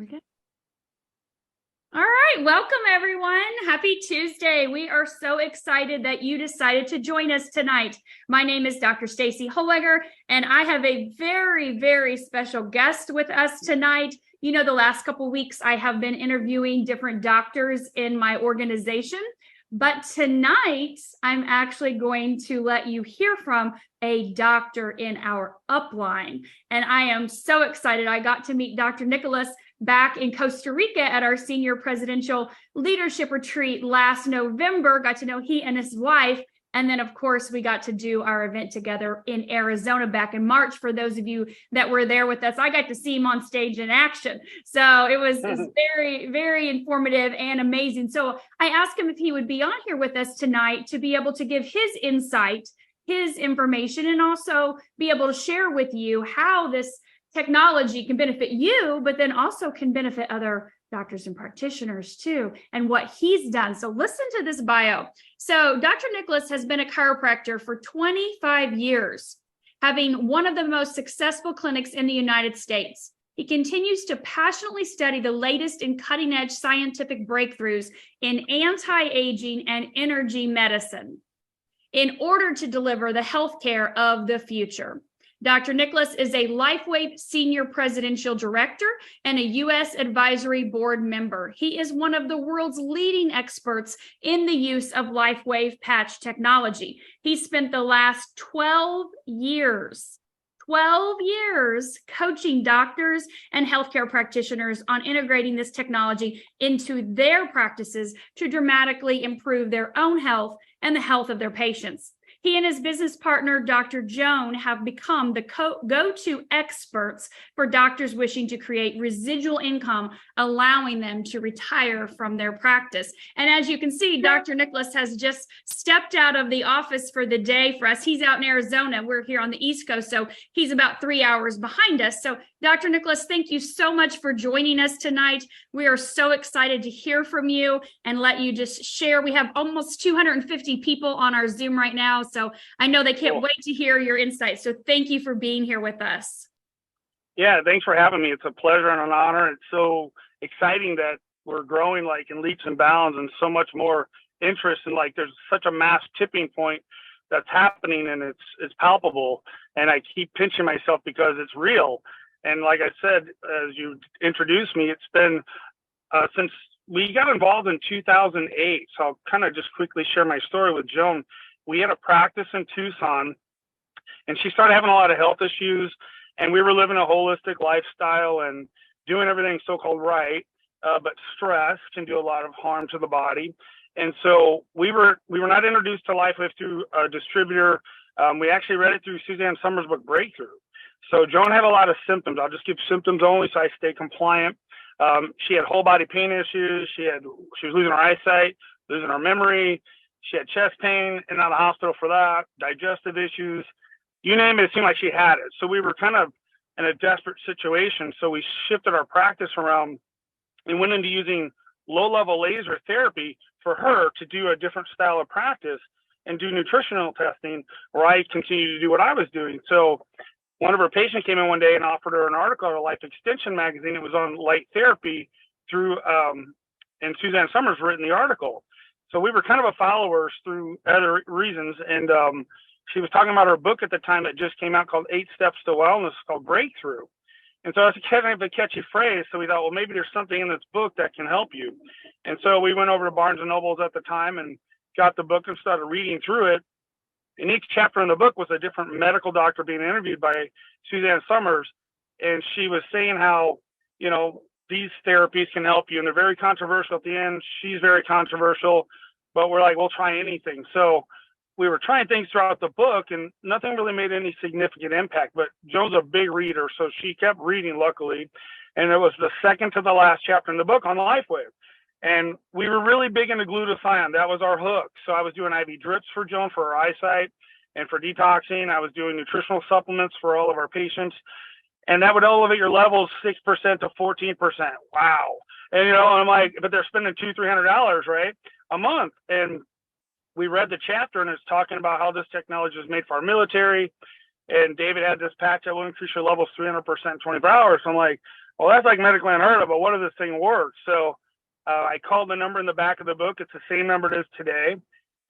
Okay. All right, welcome everyone. Happy Tuesday. We are so excited that you decided to join us tonight. My name is Dr. Stacy Holweger, and I have a very, very special guest with us tonight. You know, the last couple of weeks I have been interviewing different doctors in my organization, but tonight I'm actually going to let you hear from a doctor in our upline, and I am so excited. I got to meet Dr. Nicholas back in Costa Rica at our senior presidential leadership retreat last November, got to know he and his wife. And then, of course, we got to do our event together in Arizona back in March. For those of you that were there with us, I got to see him on stage in action. So it was very, very informative and amazing. So I asked him if he would be on here with us tonight to be able to give his insight, his information, and also be able to share with you how this technology can benefit you, but then also can benefit other doctors and practitioners too, and what he's done. So listen to this bio. So Dr. Nicholas has been a chiropractor for 25 years, having one of the most successful clinics in the United States. He continues to passionately study the latest in cutting-edge scientific breakthroughs in anti-aging and energy medicine in order to deliver the healthcare of the future. Dr. Nicholas is a LifeWave Senior Presidential Director and a U.S. Advisory Board member. He is one of the world's leading experts in the use of LifeWave patch technology. He spent the last 12 years coaching doctors and healthcare practitioners on integrating this technology into their practices to dramatically improve their own health and the health of their patients. He and his business partner, Dr. Joan, have become the go-to experts for doctors wishing to create residual income, allowing them to retire from their practice. And as you can see, Dr. Nicholas has just stepped out of the office for the day for us. He's out in Arizona. We're here on the East Coast, so he's about 3 hours behind us. So Dr. Nicholas, thank you so much for joining us tonight. We are so excited to hear from you and let you just share. We have almost 250 people on our Zoom right now, so I know they can't wait to hear your insights. So thank you for being here with us. Yeah, thanks for having me. It's a pleasure and an honor. It's so exciting that we're growing like in leaps and bounds and so much more interest, and like there's such a mass tipping point that's happening, and it's palpable, and I keep pinching myself because it's real. And like I said, as you introduced me, it's been since we got involved in 2008. So I'll kind of just quickly share my story with Joan. We had a practice in Tucson, and she started having a lot of health issues, and we were living a holistic lifestyle and doing everything so-called right, but stress can do a lot of harm to the body. And so we were not introduced to LifeWave through a distributor. We actually read it through Suzanne Summers' book, Breakthrough. So Joan had a lot of symptoms. I'll just give symptoms only so I stay compliant. She had whole body pain issues. She was losing her eyesight, losing her memory. She had chest pain and out of the hospital for that, digestive issues, you name it, it seemed like she had it. So we were kind of in a desperate situation. So we shifted our practice around and went into using low-level laser therapy for her to do a different style of practice and do nutritional testing, where I continued to do what I was doing. So one of her patients came in one day and offered her an article in a Life Extension magazine. It was on light therapy through, and Suzanne Summers written the article. So we were kind of a followers through other reasons. And she was talking about her book at the time that just came out called 8 Steps to Wellness, called Breakthrough. And so it's kind of a catchy phrase. So we thought, well, maybe there's something in this book that can help you. And so we went over to Barnes and Nobles at the time and got the book and started reading through it. And each chapter in the book was a different medical doctor being interviewed by Suzanne Summers. And she was saying how, you know, these therapies can help you. And they're very controversial at the end. She's very controversial, but we're like, we'll try anything. So we were trying things throughout the book, and nothing really made any significant impact. But Joan's a big reader, so she kept reading, luckily. And it was the second to the last chapter in the book on LifeWave. And we were really big into glutathione. That was our hook. So I was doing IV drips for Joan for her eyesight and for detoxing. I was doing nutritional supplements for all of our patients. And that would elevate your levels 6% to 14%. Wow. And, you know, I'm like, but they're spending $200-300, right, a month. And we read the chapter, and it's talking about how this technology is made for our military. And David had this patch that will increase your levels 300% in 24 hours. So I'm like, well, that's like medically unheard of, but what does this thing work? So I called the number in the back of the book. It's the same number it is today.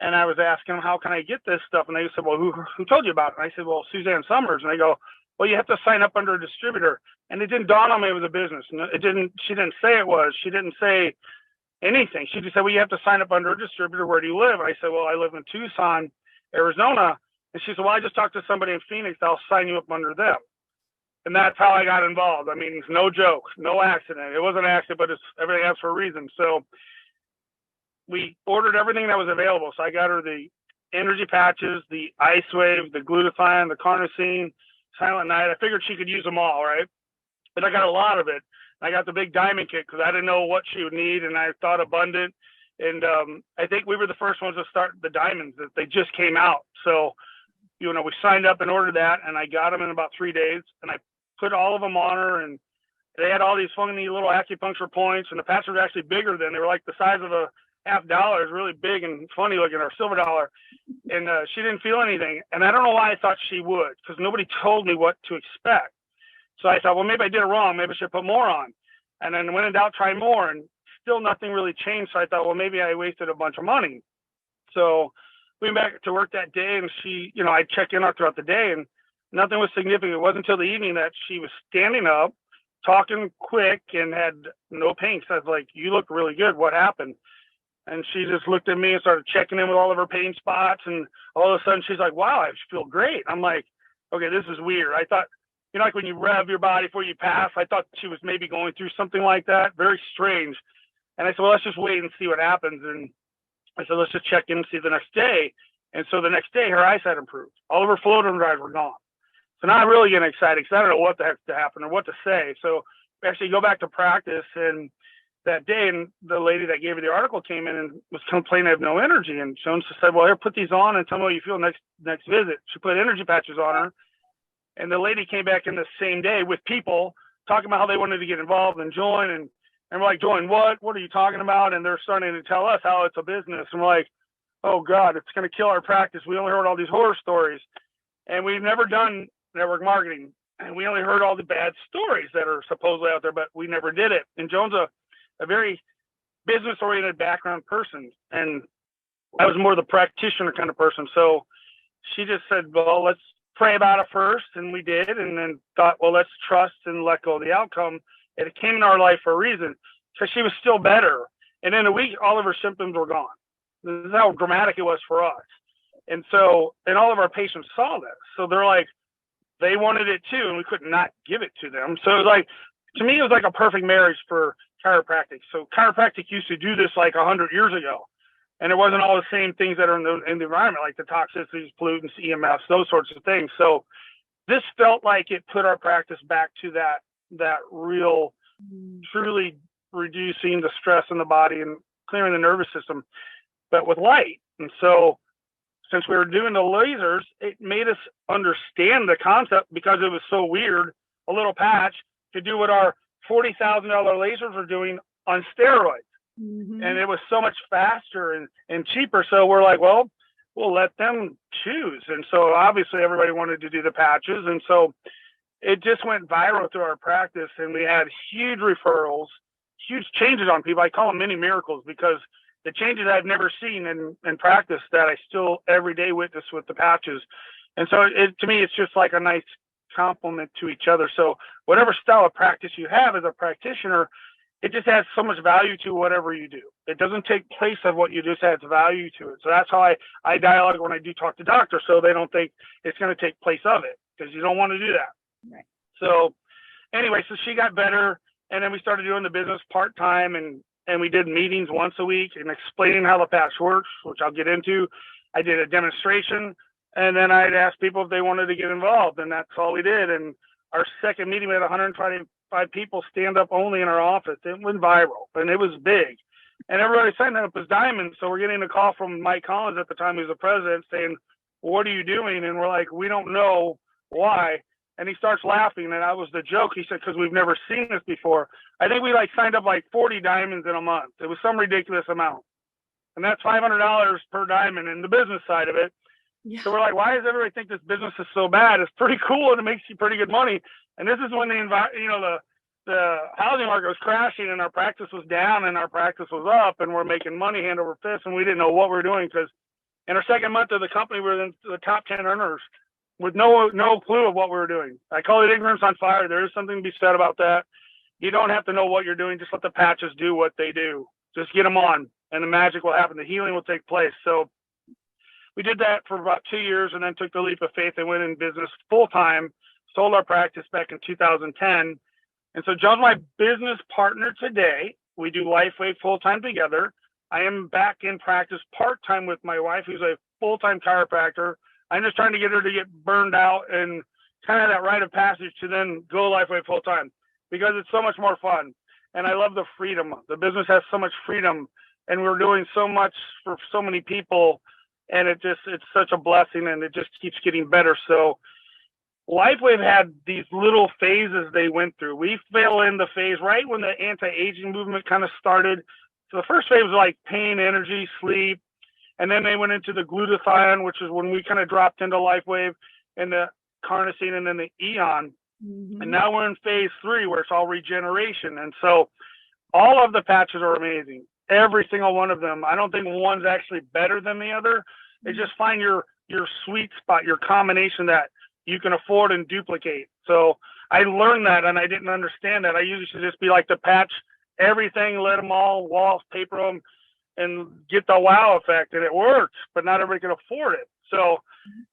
And I was asking them, how can I get this stuff? And they said, well, who told you about it? And I said, well, Suzanne Summers. And they go, well, you have to sign up under a distributor. And it didn't dawn on me it was a business. She didn't say it was. She didn't say anything. She just said, well, you have to sign up under a distributor. Where do you live? And I said, well, I live in Tucson, Arizona. And she said, well, I just talked to somebody in Phoenix. I'll sign you up under them. And that's how I got involved. I mean, it's no joke, no accident. It wasn't an accident, but it's everything else for a reason. So we ordered everything that was available. So I got her the energy patches, the ice wave, the glutathione, the carnosine, silent night. I figured she could use them all, right? But I got a lot of it. I got the big diamond kit because I didn't know what she would need, and I thought abundant. And I think we were the first ones to start the diamonds that they just came out. So, we signed up and ordered that, and I got them in about 3 days, and I put all of them on her, and they had all these funny little acupuncture points, and the patches were actually bigger than they were, like the size of a $50, really big and funny looking, or silver dollar. And she didn't feel anything. And I don't know why I thought she would, because nobody told me what to expect. So I thought, well, maybe I did it wrong. Maybe I should put more on. And then when in doubt, try more. And still nothing really changed. So I thought, well, maybe I wasted a bunch of money. So we went back to work that day, and she, I checked in throughout the day, and nothing was significant. It wasn't until the evening that she was standing up, talking quick, and had no pain. So I was like, you look really good. What happened? And she just looked at me and started checking in with all of her pain spots. And all of a sudden she's like, wow, I feel great. I'm like, okay, this is weird. I thought, like when you rev your body before you pass, I thought she was maybe going through something like that. Very strange. And I said, well, let's just wait and see what happens. And I said, let's just check in and see the next day. And so the next day her eyesight improved. All of her floating drives were gone. So now I'm really getting excited because I don't know what the heck to happen or what to say. So we actually go back to practice, and that day, and the lady that gave me the article came in and was complaining I have no energy. And Jones said, well, here, put these on and tell me what you feel next visit. She put energy patches on her. And the lady came back in the same day with people talking about how they wanted to get involved and join. And we're like, join what? What are you talking about? And they're starting to tell us how it's a business. And we're like, oh, God, it's going to kill our practice. We only heard all these horror stories. And we've never done network marketing. And we only heard all the bad stories that are supposedly out there, but we never did it. And Jones, a very business-oriented background person, and I was more the practitioner kind of person. So she just said, well, let's pray about it first, and we did, and then thought, well, let's trust and let go of the outcome. And it came in our life for a reason, because she was still better. And in a week, all of her symptoms were gone. This is how dramatic it was for us. And so, and all of our patients saw this. So they're like, they wanted it too, and we could not give it to them. So it was like, to me, it was like a perfect marriage for chiropractic. So chiropractic used to do this like 100 years ago, and it wasn't all the same things that are in the environment, like the toxicities, pollutants, EMFs, those sorts of things. So this felt like it put our practice back to that real, truly reducing the stress in the body and clearing the nervous system, but with light. And so since we were doing the lasers, it made us understand the concept, because it was so weird. A little patch could do what our $40,000 lasers were doing on steroids. Mm-hmm. And it was so much faster and cheaper. So we're like, well, we'll let them choose. And so obviously everybody wanted to do the patches. And so it just went viral through our practice, and we had huge referrals, huge changes on people. I call them mini miracles, because the changes I've never seen in practice that I still every day witness with the patches. And so to me, it's just like a nice complement to each other. So whatever style of practice you have as a practitioner, it just adds so much value to whatever you do. It doesn't take place of what you just adds value to it. So that's how I dialogue when I do talk to doctors, so they don't think it's going to take place of it, because you don't want to do that. Right. So anyway, so she got better, and then we started doing the business part-time, and we did meetings once a week and explaining how the patch works, which I'll get into. I did a demonstration, and then I'd ask people if they wanted to get involved, and that's all we did. And our second meeting, we had 125 people stand up only in our office. It went viral, and it was big. And everybody signed up as diamonds. So we're getting a call from Mike Collins at the time, he was the president, saying, what are you doing? And we're like, we don't know why. And he starts laughing, and that was the joke. He said, because we've never seen this before. I think we signed up 40 diamonds in a month. It was some ridiculous amount. And that's $500 per diamond in the business side of it. Yeah. So we're like, why does everybody think this business is so bad? It's pretty cool, and it makes you pretty good money. And this is when the the housing market was crashing and our practice was down and our practice was up and we're making money hand over fist and we didn't know what we were doing because in our second month of the company, we were in the top 10 earners with no clue of what we were doing. I call it ignorance on fire. There is something to be said about that. You don't have to know what you're doing. Just let the patches do what they do. Just get them on and the magic will happen. The healing will take place. So we did that for about 2 years and then took the leap of faith and went in business full time, sold our practice back in 2010. And so John's my business partner today. We do LifeWave full time together. I am back in practice part-time with my wife, who's a full-time chiropractor. I'm just trying to get her to get burned out and kind of that rite of passage to then go LifeWave full-time because it's so much more fun. And I love the freedom. The business has so much freedom and we're doing so much for so many people. And it's such a blessing and it just keeps getting better. So LifeWave had these little phases they went through. We fell in the phase right when the anti-aging movement kind of started. So the first phase was like pain, energy, sleep. And then they went into the glutathione, which is when we kind of dropped into LifeWave and the carnosine and then the Eon. Mm-hmm. And now we're in phase 3 where it's all regeneration. And so all of the patches are amazing. Every single one of them. I don't think one's actually better than the other. They just find your sweet spot, your combination that you can afford and duplicate. So I learned that and I didn't understand that. I used to just be like the patch everything, let them all wallpaper them and get the wow effect. And it worked, but not everybody could afford it. So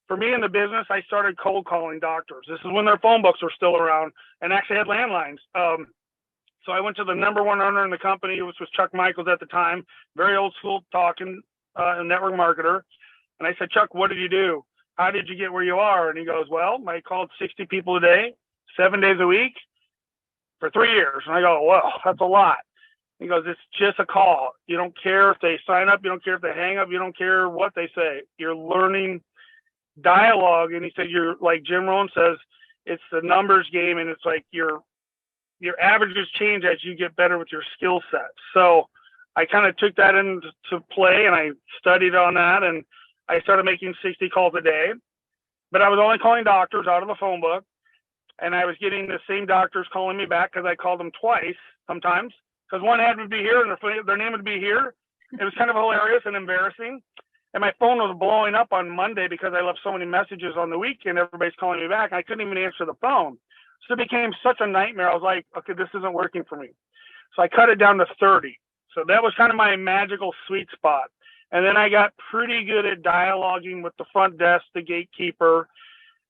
for me in the business, I started cold calling doctors. This is when their phone books were still around and actually had landlines. So I went to the number one earner in the company, which was Chuck Michaels at the time, very old school talking, network marketer. And I said, Chuck, what did you do? How did you get where you are? And he goes, well, I called 60 people a day, 7 days a week, for 3 years. And I go, well, that's a lot. He goes, it's just a call. You don't care if they sign up. You don't care if they hang up. You don't care what they say. You're learning dialogue. And he said, you're like Jim Rohn says, it's the numbers game. And it's like your averages change as you get better with your skill set. So I kind of took that into play and I studied on that. And I started making 60 calls a day. But I was only calling doctors out of the phone book. And I was getting the same doctors calling me back because I called them twice sometimes because one had to be here and their name would be here. It was kind of hilarious and embarrassing. And my phone was blowing up on Monday because I left so many messages on the weekend. Everybody's calling me back. I couldn't even answer the phone. So it became such a nightmare. I was like, okay, this isn't working for me. So I cut it down to 30. So that was kind of my magical sweet spot. And then I got pretty good at dialoguing with the front desk, the gatekeeper.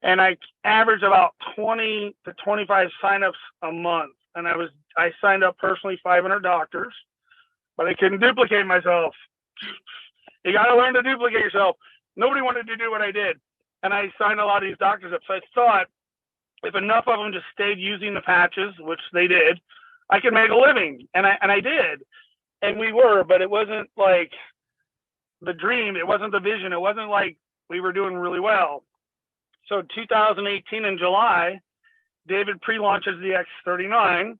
And I averaged about 20 to 25 signups a month. And I signed up personally 500 doctors, but I couldn't duplicate myself. You got to learn to duplicate yourself. Nobody wanted to do what I did. And I signed a lot of these doctors up. So I thought if enough of them just stayed using the patches, which they did, I could make a living. And I did. And we were, but it wasn't like the dream. It wasn't the vision. It wasn't like we were doing really well. So 2018 in July, David pre-launches the X39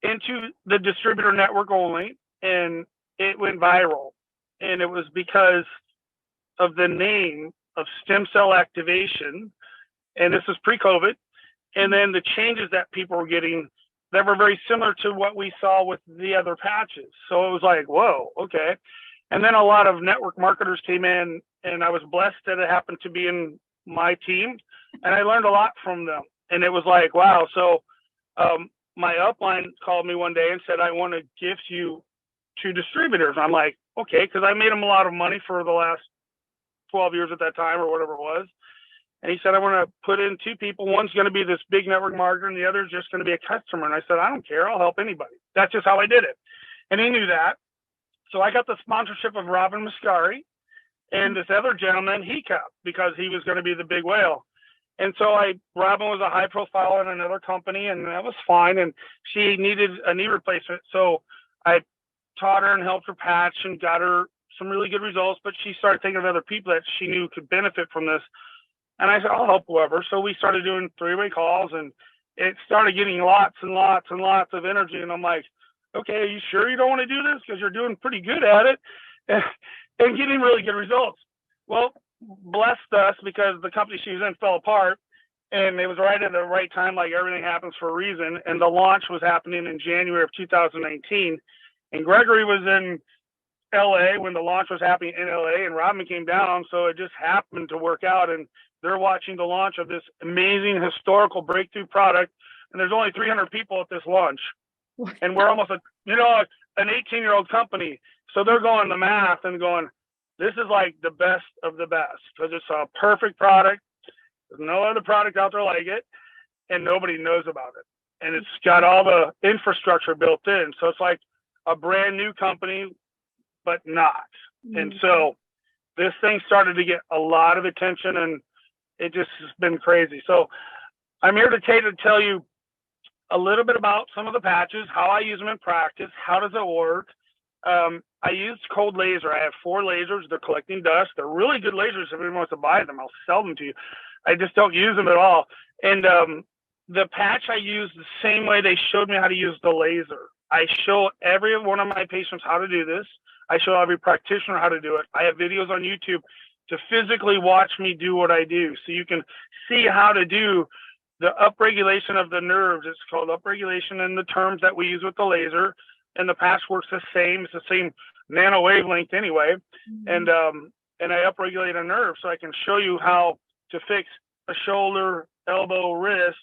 into the distributor network only, and it went viral. And it was because of the name of stem cell activation, and this is pre-COVID, and then the changes that people were getting that were very similar to what we saw with the other patches. So it was like, whoa, okay. And then a lot of network marketers came in, and I was blessed that it happened to be in my team, and I learned a lot from them. And it was like, wow. So my upline called me one day and said, I want to gift you 2 distributors. I'm like, okay, because I made them a lot of money for the last 12 years at that time or whatever it was. And he said, I want to put in 2 people. One's going to be this big network marketer, and the other is just going to be a customer. And I said, I don't care. I'll help anybody. That's just how I did it. And he knew that. So I got the sponsorship of Robin Mascari, and this other gentleman he kept because he was going to be the big whale. And so Robin was a high profile in another company, and that was fine. And she needed a knee replacement. So I taught her and helped her patch and got her some really good results, but she started thinking of other people that she knew could benefit from this. And I said, I'll help whoever. So we started doing 3-way calls, and it started getting lots and lots and lots of energy. And I'm like, okay, are you sure you don't want to do this? Because you're doing pretty good at it and getting really good results. Well, blessed us because the company she was in fell apart, And it was right at the right time, like everything happens for a reason. And the launch was happening in January of 2019. And Gregory was in LA when the launch was happening in LA, and Robin came down. So it just happened to work out. And they're watching the launch of this amazing historical breakthrough product. And there's only 300 people at this launch. And we're almost an 18-year-old company. So they're going the math and going, this is like the best of the best because it's a perfect product. There's no other product out there like it, and nobody knows about it. And it's got all the infrastructure built in. So it's like a brand new company, but not. Mm-hmm. And so this thing started to get a lot of attention, and it just has been crazy. So I'm here today to tell you a little bit about some of the patches, how I use them in practice, how does it work. I use cold laser. I have 4 lasers. They're collecting dust. They're really good lasers. If anyone wants to buy them, I'll sell them to you. I just don't use them at all. And the patch I use the same way they showed me how to use the laser. I show every one of my patients how to do this. I show every practitioner how to do it. I have videos on YouTube to physically watch me do what I do. So you can see how to do the upregulation of the nerves. It's called upregulation in the terms that we use with the laser. And the patch works the same. It's the same nano wavelength anyway. Mm-hmm. And I upregulate a nerve so I can show you how to fix a shoulder, elbow, wrist.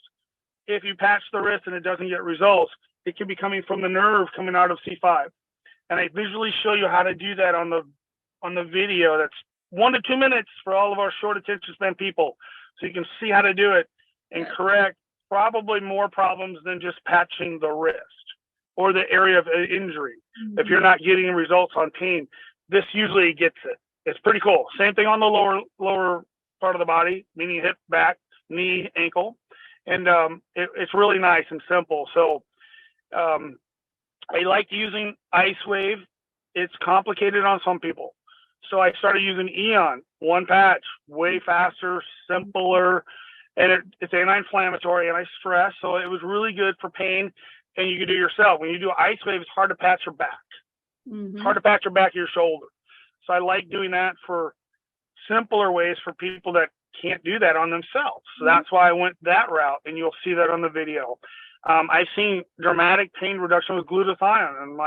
If you patch the wrist and it doesn't get results, it can be coming from the nerve coming out of C5. And I visually show you how to do that on the video. That's 1 to 2 minutes for all of our short attention span people. So you can see how to do it and correct probably more problems than just patching the wrist or the area of injury. Mm-hmm. If you're not getting results on pain, this usually gets it. It's pretty cool. Same thing on the lower part of the body, meaning hip, back, knee, ankle. And it's really nice and simple. So I like using Ice Wave. It's complicated on some people. So I started using Eon, one patch, way faster, simpler, and it's anti-inflammatory, anti-stress. So it was really good for pain, and you can do it yourself. When you do Ice Wave, it's hard to patch your back. Mm-hmm. It's hard to patch your back of your shoulder. So I like doing that for simpler ways for people that can't do that on themselves. So that's why I went that route, and you'll see that on the video. I've seen dramatic pain reduction with glutathione, and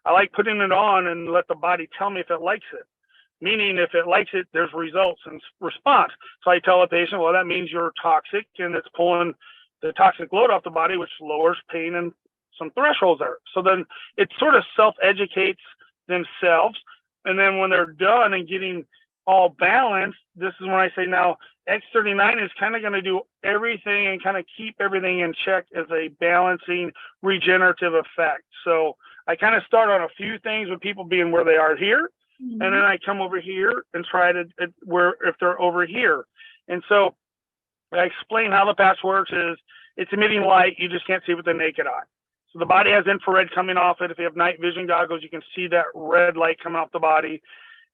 I like putting it on and let the body tell me if it likes it. Meaning if it likes it, there's results and response. So I tell a patient, well, that means you're toxic, and it's pulling the toxic load off the body, which lowers pain and some thresholds there. So then it sort of self-educates themselves. And then when they're done and getting all balanced, this is when I say now X39 is kind of going to do everything and kind of keep everything in check as a balancing regenerative effect. So I kind of start on a few things with people being where they are here. Mm-hmm. And then I come over here and try to where if they're over here. And so I explain how the patch works is it's emitting light. You just can't see with the naked eye. So the body has infrared coming off it. If you have night vision goggles, you can see that red light coming off the body.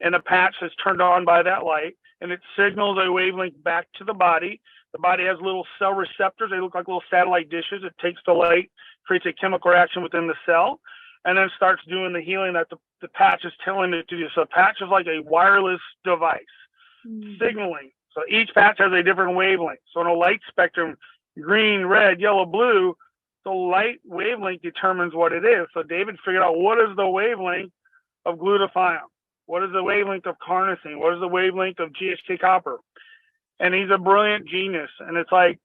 And the patch is turned on by that light, and it signals a wavelength back to the body. The body has little cell receptors. They look like little satellite dishes. It takes the light, creates a chemical reaction within the cell, and then starts doing the healing that the patch is telling it to do. So a patch is like a wireless device, signaling. So each patch has a different wavelength. So in a light spectrum, green, red, yellow, blue, the light wavelength determines what it is. So David figured out what is the wavelength of glutathione. What is the wavelength of carnosine? What is the wavelength of GHK copper? And he's a brilliant genius. And it's like,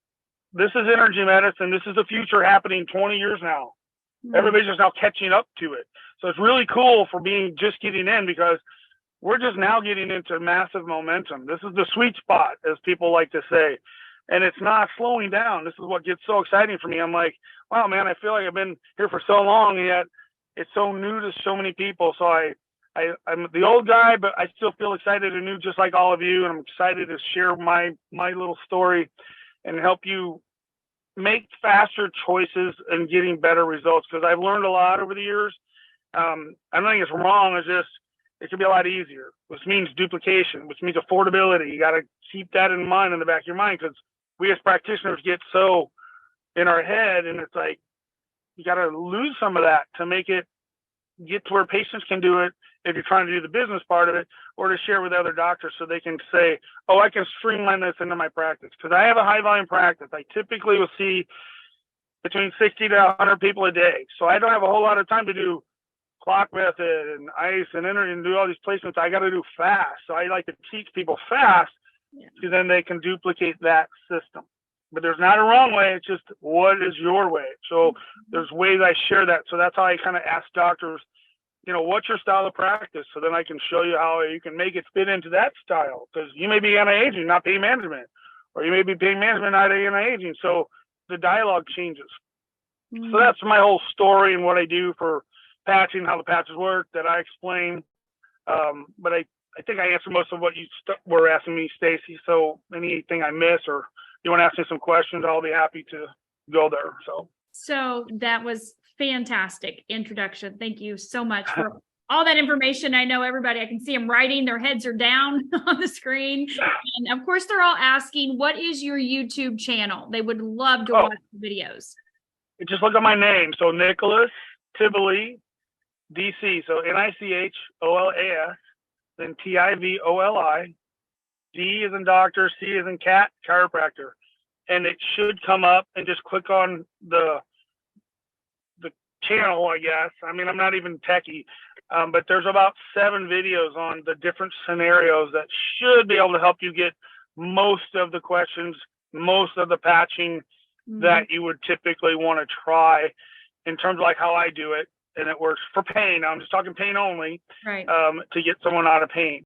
this is energy medicine. This is the future happening 20 years now. Mm-hmm. Everybody's just now catching up to it. So it's really cool for being just getting in because we're just now getting into massive momentum. This is the sweet spot, as people like to say. And it's not slowing down. This is what gets so exciting for me. I'm like, wow, man, I feel like I've been here for so long, and yet it's so new to so many people. So I'm the old guy, but I still feel excited and new, just like all of you. And I'm excited to share my little story and help you make faster choices and getting better results. Because I've learned a lot over the years. I don't think it's wrong. It's just it can be a lot easier, which means duplication, which means affordability. You got to keep that in mind in the back of your mind because we as practitioners get so in our head, and it's like you got to lose some of that to make it get to where patients can do it if you're trying to do the business part of it, or to share with other doctors so they can say, oh, I can streamline this into my practice. Because I have a high volume practice. I typically will see between 60 to 100 people a day. So I don't have a whole lot of time to do clock method and ice and enter and do all these placements. I got to do fast. So I like to teach people fast, because then they can duplicate that system. But there's not a wrong way. It's just, what is your way? So there's ways I share that. So that's how I kind of ask doctors, what's your style of practice? So then I can show you how you can make it fit into that style. Because you may be anti-aging, not pain management. Or you may be pain management, not anti-aging. So the dialogue changes. So that's my whole story and what I do for patching, how the patches work, that I explain. But I think I answered most of what you were asking me, Stacy. So anything I miss, or you want to ask me some questions, I'll be happy to go there. So that was fantastic introduction. Thank you so much for all that information. I know everybody, I can see them writing, their heads are down on the screen. And of course, they're all asking, what is your YouTube channel? They would love to watch the videos. Just look at my name. So Nicholas Tivoli, DC. So Nicholas, then Tivoli. D is in doctor, C is in cat, chiropractor. And it should come up, and just click on the channel, I guess. I mean, I'm not even techie, but there's about 7 videos on the different scenarios that should be able to help you get most of the questions, most of the patching that you would typically want to try, in terms of like how I do it. And it works for pain. I'm just talking pain only, right? To get someone out of pain.